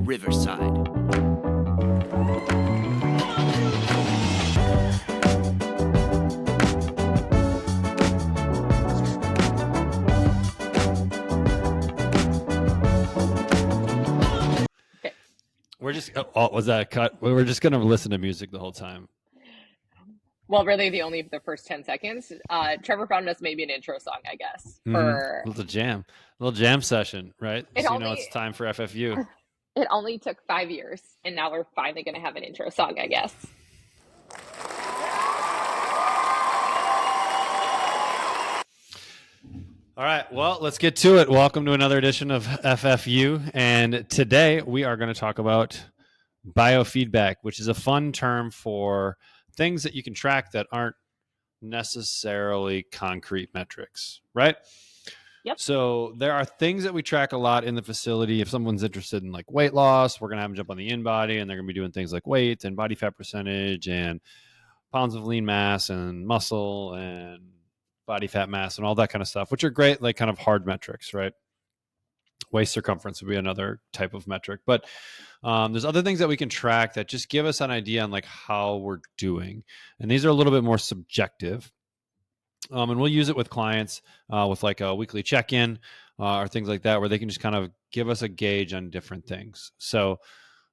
Riverside. We're just, was that a cut? We were just going to listen to music the whole time. Well, really the first 10 seconds. Trevor found us maybe an intro song, I guess. A little jam session, right? It's time for FFU. It only took 5 years, and now we're finally going to have an intro song, I guess. All right, well, let's get to it. Welcome to another edition of FFU, and today we are going to talk about biofeedback, which is a fun term for things that you can track that aren't necessarily concrete metrics, right? Yep. So there are things that we track a lot in the facility. If someone's interested in like weight loss, we're going to have them jump on the InBody, and they're going to be doing things like weight and body fat percentage and pounds of lean mass and muscle and body fat mass and all that kind of stuff, which are great, like kind of hard metrics, right? Waist circumference would be another type of metric, but there's other things that we can track that just give us an idea on like how we're doing. And these are a little bit more subjective. And we'll use it with clients with like a weekly check-in or things like that, where they can just kind of give us a gauge on different things. So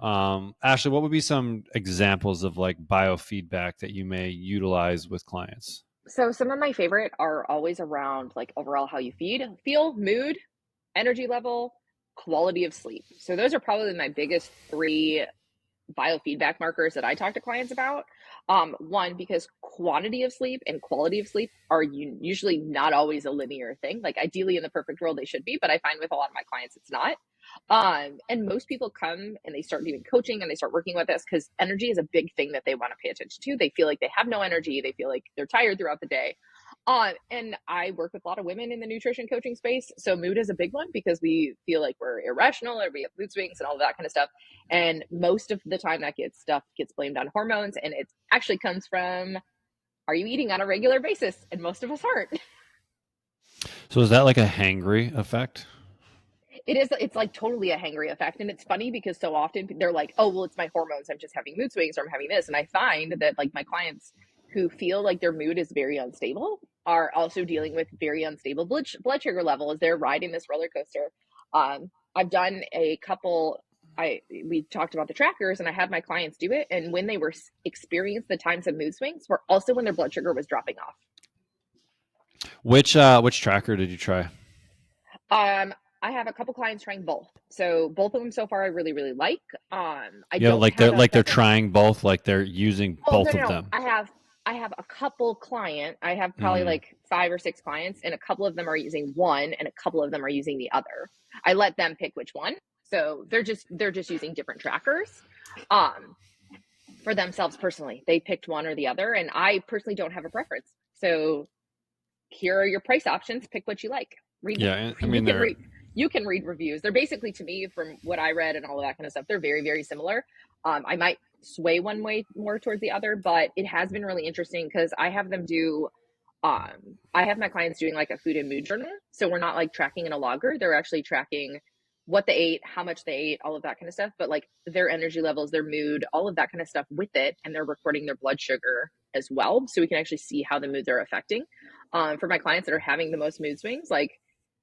Ashley, what would be some examples of like biofeedback that you may utilize with clients? So some of my favorite are always around like overall how you feel, mood, energy level, quality of sleep. So those are probably my biggest 3 biofeedback markers that I talk to clients about. One, because quantity of sleep and quality of sleep are usually not always a linear thing. Like ideally in the perfect world, they should be, but I find with a lot of my clients, it's not. And most people come and they start doing coaching and they start working with us because energy is a big thing that they want to pay attention to. They feel like they have no energy. They feel like they're tired throughout the day. And I work with a lot of women in the nutrition coaching space. So mood is a big one because we feel like we're irrational or we have mood swings and all of that kind of stuff. And most of the time that gets blamed on hormones. And it actually comes from, are you eating on a regular basis? And most of us aren't. So is that like a hangry effect? It is. It's like totally a hangry effect. And it's funny because so often they're like, oh, well, it's my hormones. I'm just having mood swings or I'm having this. And I find that like my clients who feel like their mood is very unstable are also dealing with very unstable blood sugar level as they're riding this roller coaster. I've done a couple, we talked about the trackers and I had my clients do it. And when they were experienced the times of mood swings were also when their blood sugar was dropping off. Which tracker did you try? I have a couple clients trying both. So both of them so far I really, really like. They're trying both, like they're using both of them. I have a couple I have probably like 5 or 6 clients, and a couple of them are using one and a couple of them are using the other. I let them pick which one. So they're just using different trackers. For themselves personally, they picked one or the other, and I personally don't have a preference. So here are your price options. Pick what you like. You can read reviews. They're basically, to me, from what I read and all of that kind of stuff, they're very, very similar. I might sway one way more towards the other, but it has been really interesting because I have them do, I have my clients doing like a food and mood journal. So we're not like tracking in a logger. They're actually tracking what they ate, how much they ate, all of that kind of stuff, but like their energy levels, their mood, all of that kind of stuff with it. And they're recording their blood sugar as well. So we can actually see how the moods are affecting. For my clients that are having the most mood swings, like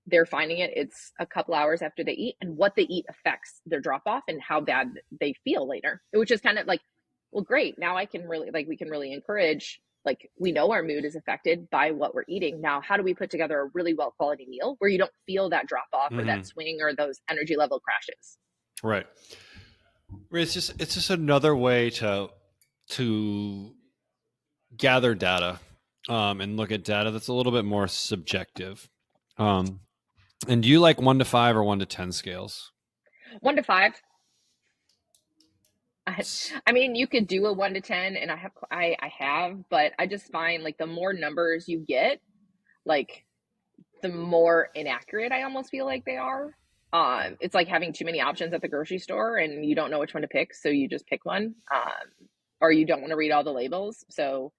they're finding it's a couple hours after they eat, and what they eat affects their drop off and how bad they feel later, which is kind of like, well, great. Now I can really, like, we can really encourage, like, we know our mood is affected by what we're eating. Now, how do we put together a really well quality meal where you don't feel that drop off or that swing or those energy level crashes? Right. It's just another way to gather data and look at data that's a little bit more subjective. And do you like 1 to 5 or 1 to 10 scales? 1 to 5. I mean, you could do a 1 to 10, and I have, but I just find like the more numbers you get, like the more inaccurate I almost feel like they are. It's like having too many options at the grocery store and you don't know which one to pick, so you just pick one, or you don't want to read all the labels. So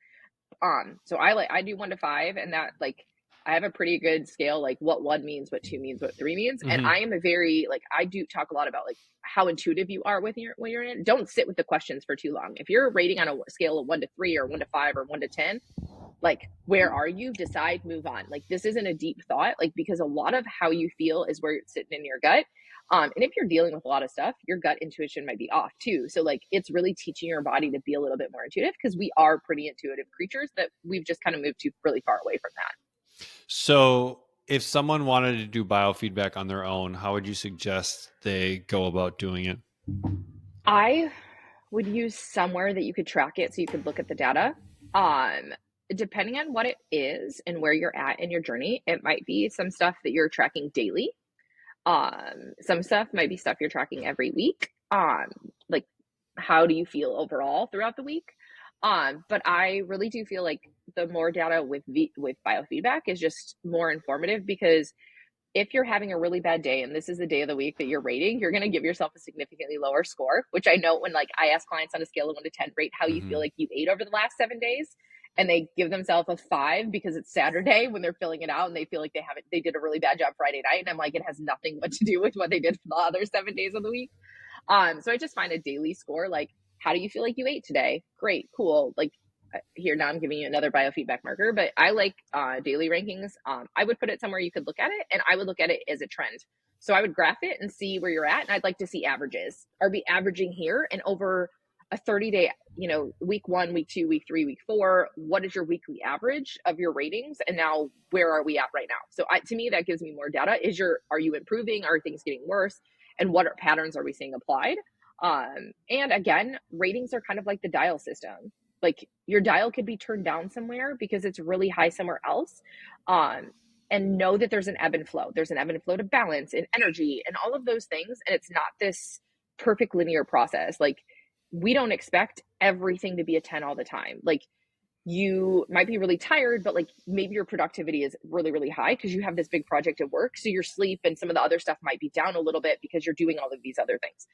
I do 1 to 5, and that, like, I have a pretty good scale, like what 1 means, what 2 means, what 3 means. And I am a very, like, I do talk a lot about like how intuitive you are with when you're in it. Don't sit with the questions for too long. If you're rating on a scale of 1 to 3 or 1 to 5 or 1 to 10, like, where are you? Decide, move on. Like, this isn't a deep thought, like, because a lot of how you feel is where it's sitting in your gut. And if you're dealing with a lot of stuff, your gut intuition might be off too. So like, it's really teaching your body to be a little bit more intuitive, because we are pretty intuitive creatures that we've just kind of moved to really far away from that. So if someone wanted to do biofeedback on their own, how would you suggest they go about doing it? I would use somewhere that you could track it so you could look at the data. Depending on what it is and where you're at in your journey, it might be some stuff that you're tracking daily. Some stuff might be stuff you're tracking every week. Like, how do you feel overall throughout the week? But I really do feel like the more data with biofeedback is just more informative, because if you're having a really bad day and this is the day of the week that you're rating, you're going to give yourself a significantly lower score, which I know when like I ask clients on a scale of 1 to 10, rate how you feel like you ate over the last 7 days. And they give themselves a 5 because it's Saturday when they're filling it out and they feel like they did a really bad job Friday night. And I'm like, it has nothing what to do with what they did for the other 7 days of the week. So I just find a daily score, like, how do you feel like you ate today? Great, cool. Like, here, now I'm giving you another biofeedback marker, but I like daily rankings. I would put it somewhere you could look at it, and I would look at it as a trend. So I would graph it and see where you're at, and I'd like to see averages. Are we averaging here? And over a 30-day, week 1, week 2, week 3, week 4, what is your weekly average of your ratings? And now where are we at right now? So to me, that gives me more data. Are you improving? Are things getting worse? And what patterns are we seeing applied? And again, ratings are kind of like the dial system. Like, your dial could be turned down somewhere because it's really high somewhere else. And know that there's an ebb and flow. There's an ebb and flow to balance and energy and all of those things. And it's not this perfect linear process. Like, we don't expect everything to be a 10 all the time. Like, you might be really tired, but like maybe your productivity is really, really high because you have this big project at work. So your sleep and some of the other stuff might be down a little bit because you're doing all of these other things.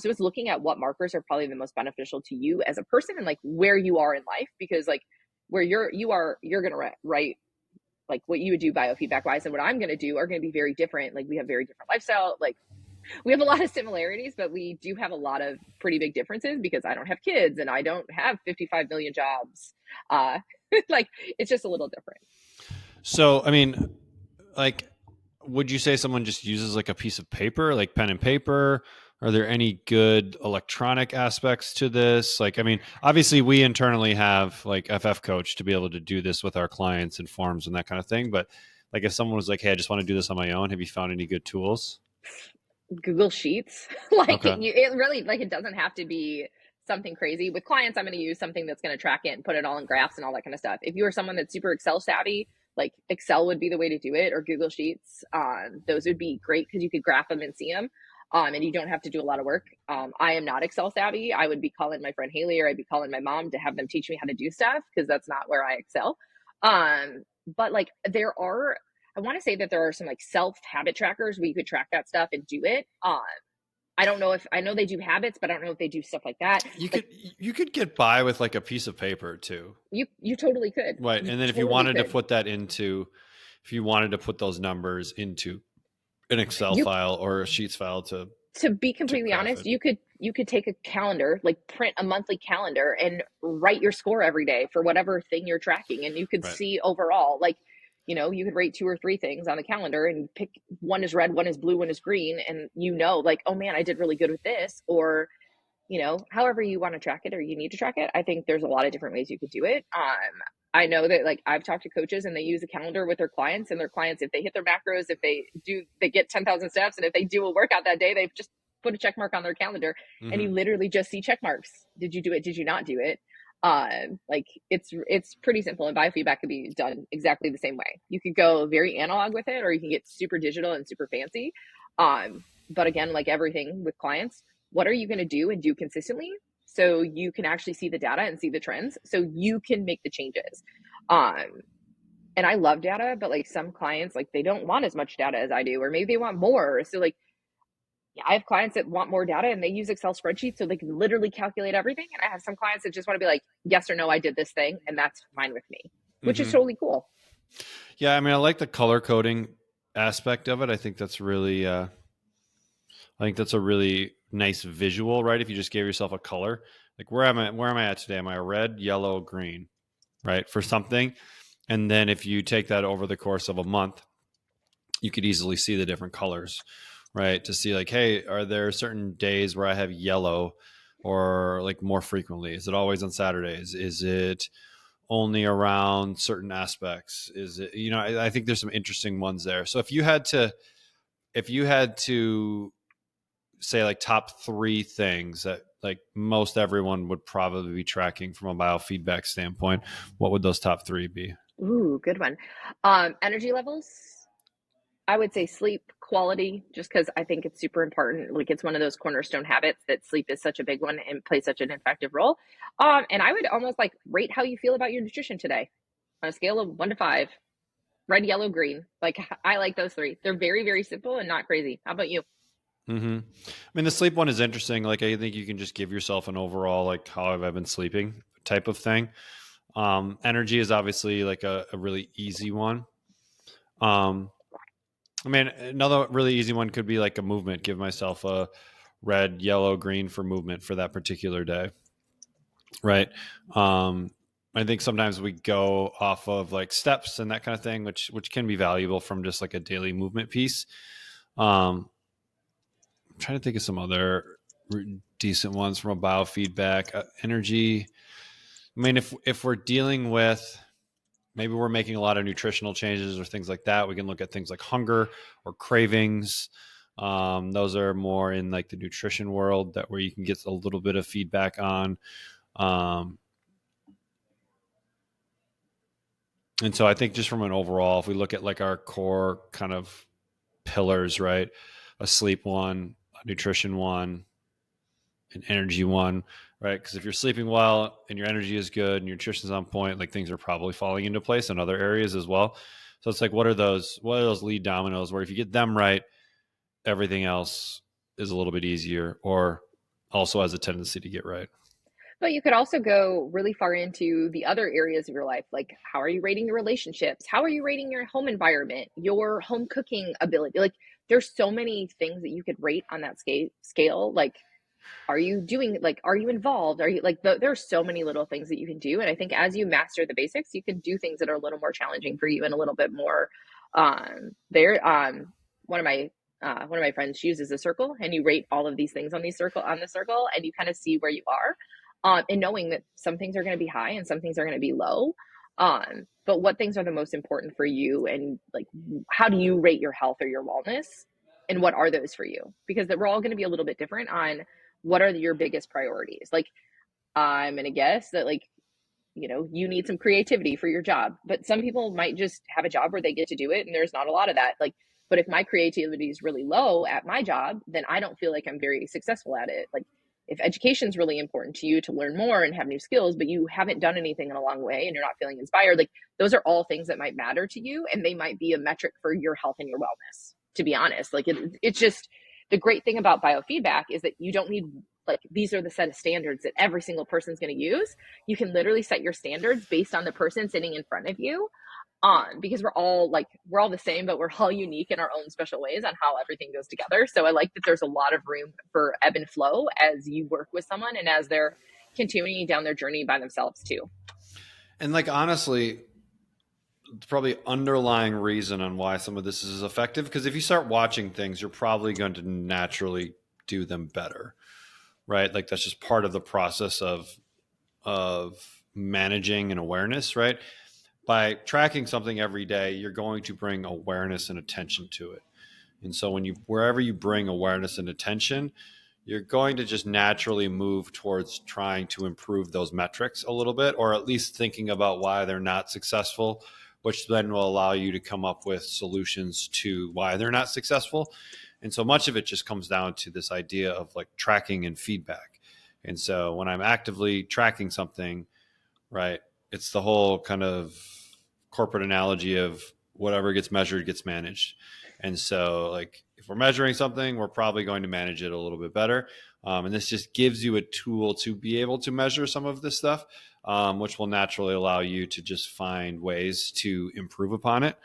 So it's looking at what markers are probably the most beneficial to you as a person and like where you are in life, because like where you're going to write like what you would do biofeedback wise and what I'm going to do are going to be very different. Like, we have very different lifestyle. Like, we have a lot of similarities, but we do have a lot of pretty big differences because I don't have kids and I don't have 55 million jobs. Like, it's just a little different. So, I mean, like, would you say someone just uses like a piece of paper, like pen and paper? Are there any good electronic aspects to this? Like, I mean, obviously we internally have like FF Coach to be able to do this with our clients and forms and that kind of thing. But like, if someone was like, hey, I just want to do this on my own, have you found any good tools? Google Sheets. Like, Okay. it really, like, it doesn't have to be something crazy. With clients, I'm going to use something that's going to track it and put it all in graphs and all that kind of stuff. If you are someone that's super Excel savvy, like Excel would be the way to do it, or Google Sheets. Those would be great because you could graph them and see them. And you don't have to do a lot of work. I am not Excel savvy. I would be calling my friend Haley, or I'd be calling my mom to have them teach me how to do stuff, because that's not where I excel. But like, I want to say that there are some like self habit trackers where you could track that stuff and do it. I don't know I know they do habits, but I don't know if they do stuff like that. You could get by with like a piece of paper too. You totally could. Right. And then if you wanted to put those numbers into an Excel file or a Sheets file to be completely honest, you could take a calendar, like print a monthly calendar and write your score every day for whatever thing you're tracking. And you could see overall, like, you could rate 2 or 3 things on the calendar and pick, one is red, one is blue, one is green. And like, oh man, I did really good with this, or, however you want to track it or you need to track it. I think there's a lot of different ways you could do it. I know that, like, I've talked to coaches and they use a calendar with their clients, and their clients, if they hit their macros, if they get 10,000 steps, and if they do a workout that day, they've just put a check mark on their calendar. And you literally just see check marks. Did you do it? Did you not do it? Like, it's pretty simple, and biofeedback could be done exactly the same way. You could go very analog with it, or you can get super digital and super fancy. But again, like everything with clients, what are you going to do and do consistently, so you can actually see the data and see the trends, so you can make the changes. And I love data, but like some clients, like, they don't want as much data as I do, or maybe they want more. So like, I have clients that want more data and they use Excel spreadsheets so they can literally calculate everything. And I have some clients that just want to be like, yes or no, I did this thing, and that's fine with me, which is totally cool. Yeah, I mean, I like the color coding aspect of it. I think that's really, I think that's a really nice visual, right? If you just gave yourself a color, like where am I at today? Am I a red, yellow, green, right? For something. And then if you take that over the course of a month, you could easily see the different colors, right? To see like, hey, are there certain days where I have yellow or like more frequently? Is it always on Saturdays? Is it only around certain aspects? Is it, I think there's some interesting ones there. So if you had to say like top three things that like most everyone would probably be tracking from a biofeedback standpoint, what would those top three be? Ooh, good one. Energy levels. I would say sleep quality, just because I think it's super important. Like it's one of those cornerstone habits that sleep is such a big one and plays such an effective role. And I would almost like rate how you feel about your nutrition today on a scale of 1 to 5. Red, yellow, green. Like I like those three. They're very, very simple and not crazy. How about you? Mm-hmm. I mean, the sleep one is interesting. Like, I think you can just give yourself an overall, like, how have I been sleeping type of thing. Energy is obviously like a really easy one. Um, I mean, another really easy one could be like a movement. Give myself a red, yellow, green for movement for that particular day, right? I think sometimes we go off of like steps and that kind of thing, which can be valuable from just like a daily movement piece. I'm trying to think of some other decent ones from a biofeedback energy. I mean, if we're dealing with, maybe we're making a lot of nutritional changes or things like that, we can look at things like hunger or cravings. Those are more in like the nutrition world, that where you can get a little bit of feedback on. Um, and so I think just from an overall, if we look at like our core kind of pillars, right? A sleep one, a nutrition one, an energy one, right? Because if you're sleeping well and your energy is good and your nutrition's on point, like things are probably falling into place in other areas as well. So it's like, what are those lead dominoes where if you get them right, everything else is a little bit easier, or also has a tendency to get right. But you could also go really far into the other areas of your life. Like, how are you rating your relationships? How are you rating your home environment, your home cooking ability? Like, there's so many things that you could rate on that scale. Like, are you doing, like, are you involved? Are you like, there's so many little things that you can do. And I think as you master the basics, you can do things that are a little more challenging for you and a little bit more there. One of my one of my friends uses a circle, and you rate all of these things on the circle, and you kind of see where you are. And knowing that some things are going to be high and some things are going to be low. But what things are the most important for you, and like, how do you rate your health or your wellness, and what are those for you? Because we're all going to be a little bit different on what are your biggest priorities. Like, I'm going to guess that, like, you need some creativity for your job, but some people might just have a job where they get to do it and there's not a lot of that. Like, but if my creativity is really low at my job, then I don't feel like I'm very successful at it. Like, if education is really important to you to learn more and have new skills, but you haven't done anything in a long way and you're not feeling inspired, like, those are all things that might matter to you, and they might be a metric for your health and your wellness, to be honest. Like, it's just, the great thing about biofeedback is that you don't need, like, these are the set of standards that every single person's going to use. You can literally set your standards based on the person sitting in front of you, because we're all the same, but we're all unique in our own special ways on how everything goes together. So I like that there's a lot of room for ebb and flow as you work with someone and as they're continuing down their journey by themselves too. And like, honestly, probably underlying reason on why some of this is effective, because if you start watching things, you're probably going to naturally do them better, right? Like that's just part of the process of managing and awareness, right? By tracking something every day, you're going to bring awareness and attention to it. And so wherever you bring awareness and attention, you're going to just naturally move towards trying to improve those metrics a little bit, or at least thinking about why they're not successful, which then will allow you to come up with solutions to why they're not successful. And so much of it just comes down to this idea of like tracking and feedback. And so when I'm actively tracking something, right, it's the whole kind of corporate analogy of whatever gets measured gets managed. And so like if we're measuring something, we're probably going to manage it a little bit better. And this just gives you a tool to be able to measure some of this stuff. which will naturally allow you to just find ways to improve upon it.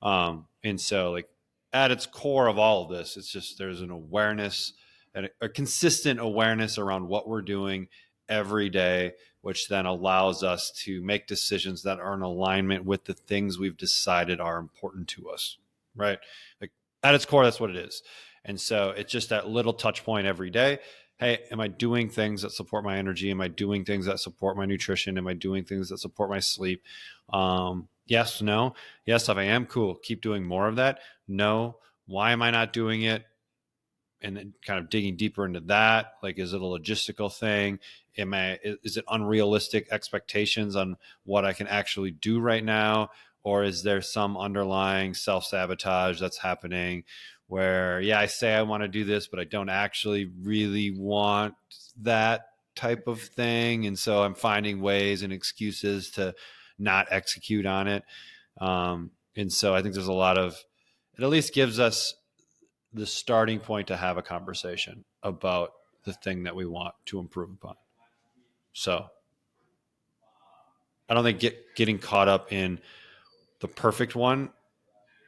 And so, like, at its core of all of this, it's just there's an awareness and a consistent awareness around what we're doing every day, which then allows us to make decisions that are in alignment with the things we've decided are important to us, right? Like, at its core, that's what it is. And so it's just that little touch point every day. Hey, am I doing things that support my energy? Am I doing things that support my nutrition? Am I doing things that support my sleep? Yes, no. Yes, if I am, cool. Keep doing more of that. No. Why am I not doing it? And then kind of digging deeper into that. Like, is it a logistical thing? Is it unrealistic expectations on what I can actually do right now? Or is there some underlying self-sabotage that's happening where, yeah, I say I want to do this, but I don't actually really want that type of thing. And so I'm finding ways and excuses to not execute on it. And so I think there's a lot of, it at least gives us the starting point to have a conversation about the thing that we want to improve upon. So I don't think getting caught up in the perfect one,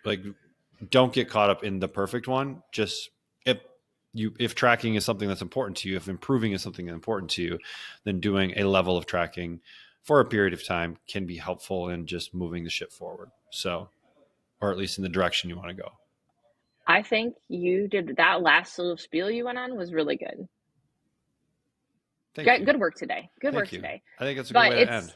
like, don't get caught up in the perfect one. Just if tracking is something that's important to you, if improving is something that's important to you, then doing a level of tracking for a period of time can be helpful in just moving the ship forward. So, or at least in the direction you want to go. I think you did that last little spiel you went on was really good. Good work today. Good work today. I think it's a good way to end.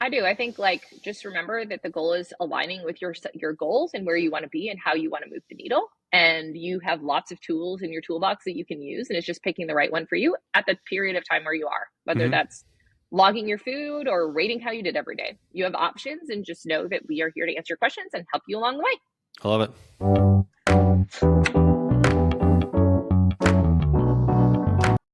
I do. I think, like, just remember that the goal is aligning with your goals and where you want to be and how you want to move the needle. And you have lots of tools in your toolbox that you can use. And it's just picking the right one for you at the period of time where you are, whether that's logging your food or rating how you did every day. You have options, and just know that we are here to answer your questions and help you along the way. I love it.